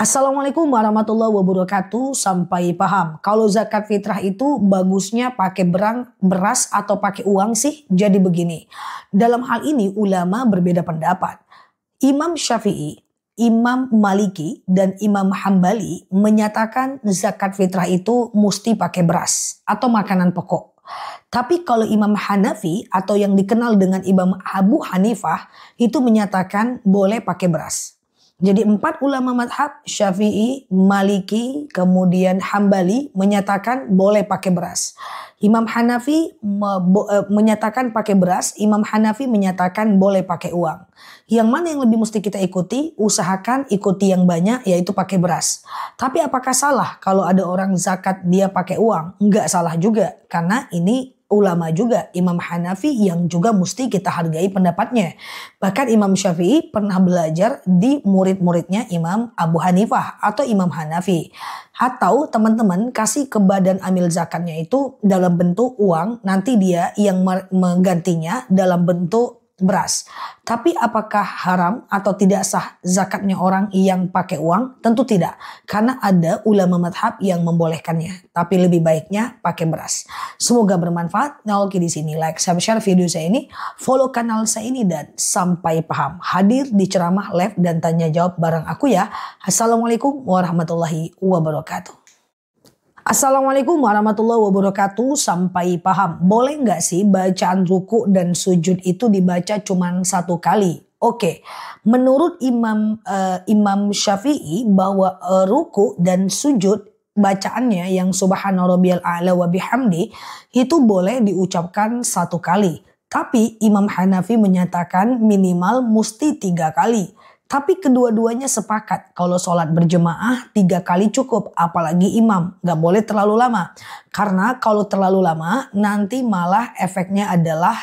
Assalamualaikum warahmatullahi wabarakatuh. Sampai paham. Kalau zakat fitrah itu bagusnya pakai beras atau pakai uang sih? Jadi begini. Dalam hal ini ulama berbeda pendapat. Imam Syafi'i, Imam Maliki, dan Imam Hambali menyatakan zakat fitrah itu mesti pakai beras atau makanan pokok. Tapi kalau Imam Hanafi atau yang dikenal dengan Imam Abu Hanifah itu menyatakan boleh pakai beras. Jadi 4 ulama madhab Syafi'i, Maliki, kemudian Hambali menyatakan boleh pakai beras. Imam Hanafi menyatakan pakai beras, Imam Hanafi menyatakan boleh pakai uang. Yang mana yang lebih mesti kita ikuti? Usahakan ikuti yang banyak, yaitu pakai beras. Tapi apakah salah kalau ada orang zakat dia pakai uang? Enggak salah juga, karena ini ulama juga, Imam Hanafi yang juga mesti kita hargai pendapatnya. Bahkan Imam Syafi'i pernah belajar di murid-muridnya Imam Abu Hanifah atau Imam Hanafi. Atau teman-teman kasih ke badan amil zakatnya itu dalam bentuk uang, nanti dia yang menggantinya dalam bentuk beras. Tapi apakah haram atau tidak sah zakatnya orang yang pakai uang? Tentu tidak. Karena ada ulama madhab yang membolehkannya. Tapi lebih baiknya pakai beras. Semoga bermanfaat. Nah, oke, di sini like, share video saya ini, follow kanal saya ini, dan sampai paham. Hadir di ceramah live dan tanya jawab bareng aku ya. Assalamualaikum warahmatullahi wabarakatuh. Assalamualaikum warahmatullahi wabarakatuh. Sampai paham. Boleh nggak sih bacaan ruku dan sujud itu dibaca cuma 1 kali? Oke. Menurut Imam Syafi'i bahwa ruku dan sujud bacaannya yang subhana rabbiyal a'la wa bihamdi itu boleh diucapkan 1 kali. Tapi Imam Hanafi menyatakan minimal mesti 3 kali. Tapi kedua-duanya sepakat kalau sholat berjemaah 3 kali cukup, apalagi imam, gak boleh terlalu lama. Karena kalau terlalu lama nanti malah efeknya adalah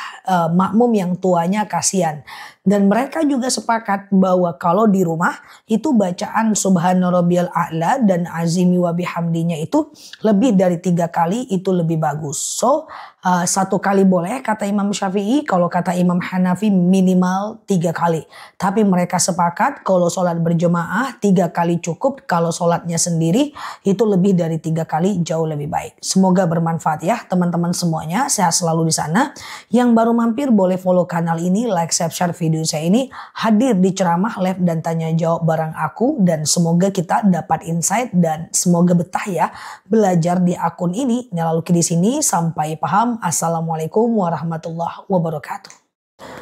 makmum yang tuanya kasihan. Dan mereka juga sepakat bahwa kalau di rumah itu bacaan subhana rabbiyal a'la dan azimi wa bihamdinya itu lebih dari 3 kali itu lebih bagus. So 1 kali boleh kata Imam Syafi'i, kalau kata Imam Hanafi minimal 3 kali. Tapi mereka sepakat kalau sholat berjemaah 3 kali cukup, kalau sholatnya sendiri itu lebih dari 3 kali jauh lebih baik. Semoga bermanfaat ya teman-teman semuanya, sehat selalu di sana. Yang baru mampir boleh follow kanal ini, like, share video saya ini, hadir di ceramah live dan tanya jawab bareng aku, dan semoga kita dapat insight dan semoga betah ya belajar di akun ini. Nah, lalu di sini sampai paham. Assalamualaikum warahmatullahi wabarakatuh.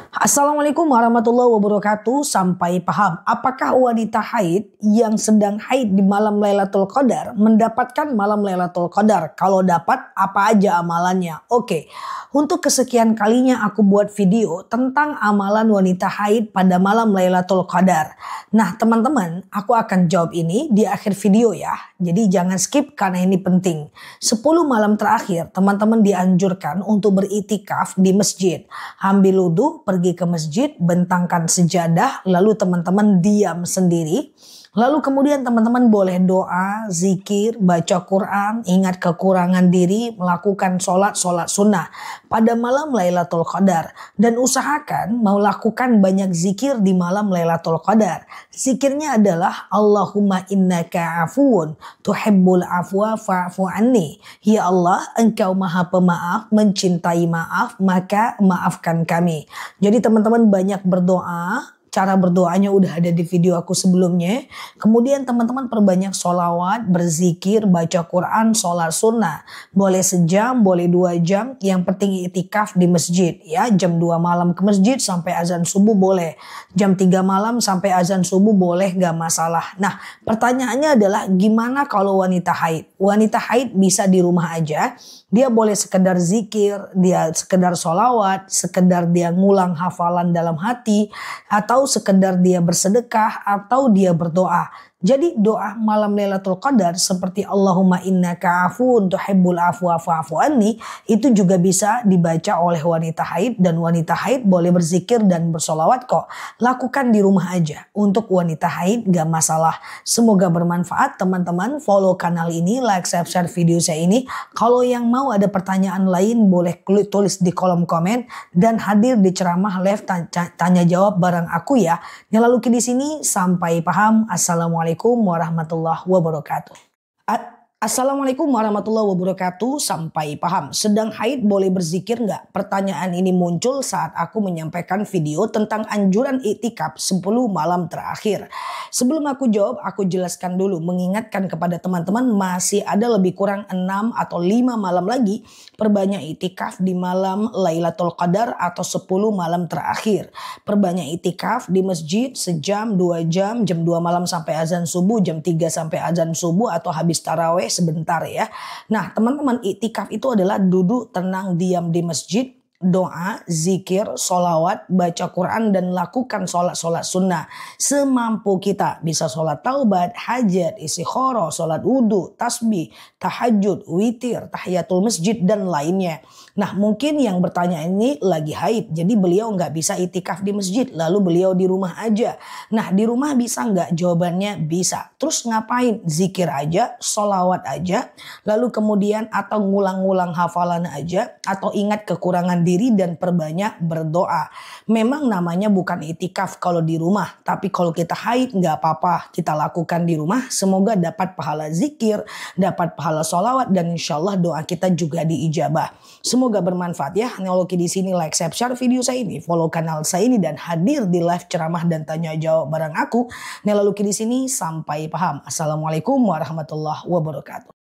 Assalamualaikum warahmatullahi wabarakatuh. Sampai paham. Apakah wanita haid yang sedang haid di malam Lailatul Qadar mendapatkan malam Lailatul Qadar? Kalau dapat, apa aja amalannya? Oke. Untuk kesekian kalinya aku buat video tentang amalan wanita haid pada malam Lailatul Qadar. Nah, teman-teman, aku akan jawab ini di akhir video ya. Jadi jangan skip karena ini penting. 10 malam terakhir, teman-teman dianjurkan untuk beritikaf di masjid. Ambil wudhu, pergi ke masjid, bentangkan sejadah, lalu teman-teman diam sendiri. Lalu kemudian teman-teman boleh doa, zikir, baca Quran, ingat kekurangan diri, melakukan sholat sunnah pada malam Lailatul Qadar. Dan usahakan melakukan banyak zikir di malam Lailatul Qadar. Zikirnya adalah Allahumma innaka afuun tuhibbul afwa fa'fu anni. Ya Allah, engkau maha pemaaf, mencintai maaf, maka maafkan kami. Jadi teman-teman banyak berdoa. Cara berdoanya udah ada di video aku sebelumnya. Kemudian teman-teman perbanyak sholawat, berzikir, baca Quran, sholat sunnah. Boleh sejam, boleh 2 jam. Yang penting itikaf di masjid. Ya, jam 2 malam ke masjid sampai azan subuh boleh. Jam 3 malam sampai azan subuh boleh, gak masalah. Nah, pertanyaannya adalah gimana kalau wanita haid? Wanita haid bisa di rumah aja. Dia boleh sekedar zikir, dia sekedar sholawat, sekedar dia ngulang hafalan dalam hati, atau sekedar dia bersedekah, atau dia berdoa. Jadi doa malam Lailatul Qadar seperti Allahumma innaka afuun tuhibbul afwa fa'fu anni itu juga bisa dibaca oleh wanita haid, dan wanita haid boleh berzikir dan bersolawat kok. Lakukan di rumah aja. Untuk wanita haid gak masalah. Semoga bermanfaat teman-teman. Follow kanal ini, like, share video saya ini. Kalau yang mau ada pertanyaan lain boleh tulis di kolom komen, dan hadir di ceramah live tanya jawab bareng aku aku ya. Nyalaluki di sini sampai paham. Assalamualaikum warahmatullahi wabarakatuh. Assalamualaikum warahmatullahi wabarakatuh. Sampai paham. Sedang haid boleh berzikir nggak? Pertanyaan ini muncul saat aku menyampaikan video tentang anjuran iktikaf 10 malam terakhir. Sebelum aku jawab, aku jelaskan dulu. Mengingatkan kepada teman-teman masih ada lebih kurang 6 atau 5 malam lagi. Perbanyak iktikaf di malam Lailatul Qadar atau 10 malam terakhir. Perbanyak iktikaf di masjid sejam, 2 jam, jam 2 malam sampai azan subuh, jam 3 sampai azan subuh atau habis taraweh sebentar ya. Nah teman-teman, iktikaf itu adalah duduk tenang diam di masjid, doa, zikir, solawat, baca Quran dan lakukan sholat sunnah semampu kita. Bisa sholat taubat, hajat, istikharah, sholat wudhu, tasbih, tahajud, witir, tahiyatul masjid dan lainnya. Nah mungkin yang bertanya ini lagi haid, jadi beliau nggak bisa itikaf di masjid, lalu beliau di rumah aja. Nah di rumah bisa nggak? Jawabannya bisa. Terus ngapain? Zikir aja, sholawat aja, lalu kemudian atau ngulang-ngulang hafalan aja, atau ingat kekurangan diri dan perbanyak berdoa. Memang namanya bukan itikaf kalau di rumah, tapi kalau kita haid nggak apa-apa, kita lakukan di rumah. Semoga dapat pahala zikir, dapat pahala sholawat dan insya Allah doa kita juga diijabah. Semoga bermanfaat ya. Nyalaluki di sini like, share video saya ini, follow kanal saya ini dan hadir di live ceramah dan tanya jawab bareng aku. Nyalaluki di sini sampai paham. Assalamualaikum warahmatullahi wabarakatuh.